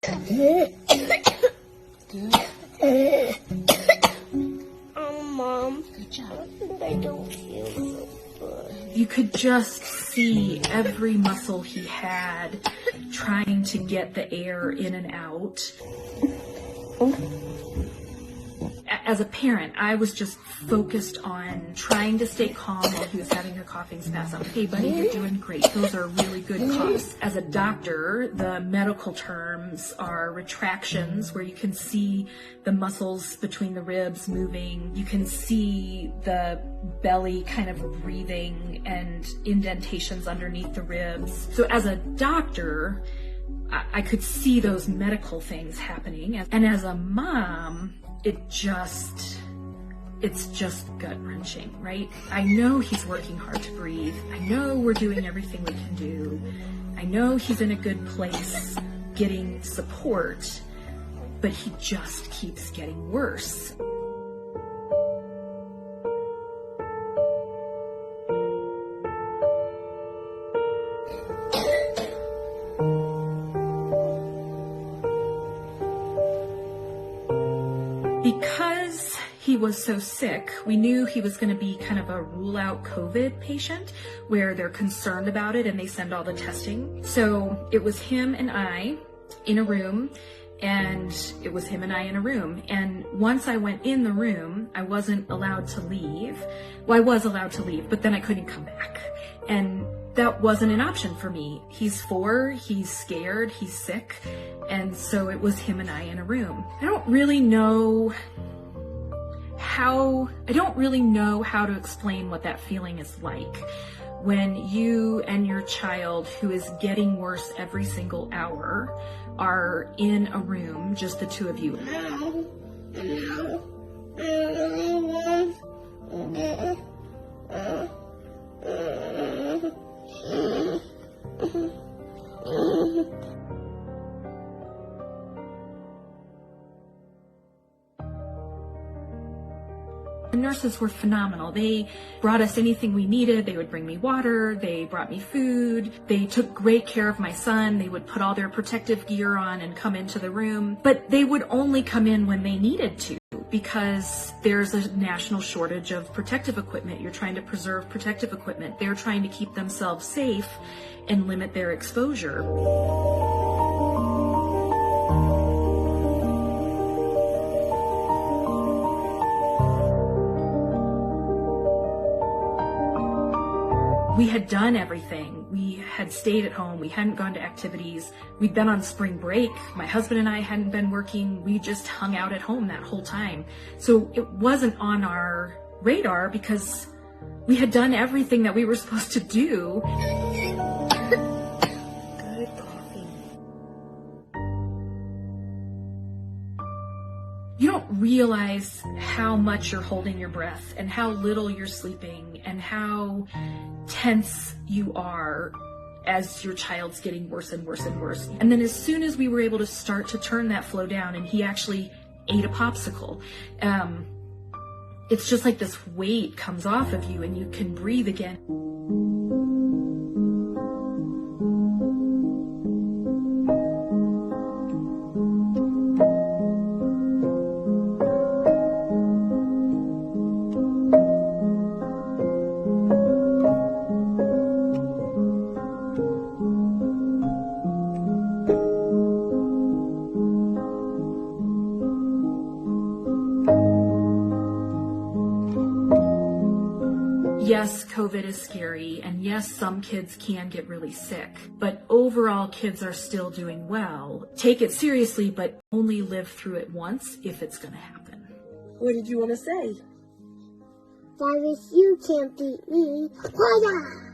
Good. Mom. Good job. I don't feel so good. You could just see every muscle he had trying to get the air in and out. As a parent, I was just focused on trying to stay calm while he was having a coughing spasm. Hey, buddy, you're doing great. Those are really good coughs. As a doctor, the medical terms are retractions, where you can see the muscles between the ribs moving. You can see the belly kind of breathing and indentations underneath the ribs. So as a doctor, I could see those medical things happening. And as a mom, it's just gut-wrenching, right? I know he's working hard to breathe. I know we're doing everything we can do. I know he's in a good place getting support, but he just keeps getting worse. Because he was so sick, we knew he was going to be kind of a rule-out COVID patient where they're concerned about it and they send all the testing. So it was him and I in a room, and it was him and I in a room. And once I went in the room, I wasn't allowed to leave. Well, I was allowed to leave, but then I couldn't come back. And that wasn't an option for me. He's 4, he's scared, he's sick. And so it was him and I in a room. I don't really know how to explain what that feeling is like when you and your child, who is getting worse every single hour, are in a room, just the two of you. The nurses were phenomenal. They brought us anything we needed. They would bring me water. They brought me food. They took great care of my son. They would put all their protective gear on and come into the room. But they would only come in when they needed to, because there's a national shortage of protective equipment. You're trying to preserve protective equipment. They're trying to keep themselves safe and limit their exposure. We had done everything. We had stayed at home. We hadn't gone to activities. We'd been on spring break. My husband and I hadn't been working. We just hung out at home that whole time. So it wasn't on our radar because we had done everything that we were supposed to do. Good coffee. You don't realize how much you're holding your breath and how little you're sleeping and how tense you are as your child's getting worse and worse and worse. And then as soon as we were able to start to turn that flow down and he actually ate a popsicle, it's just like this weight comes off of you and you can breathe again. Yes, COVID is scary, and yes, some kids can get really sick, but overall kids are still doing well. Take it seriously, but only live through it once if it's going to happen. What did you want to say? Virus, you can't beat me. Hoya!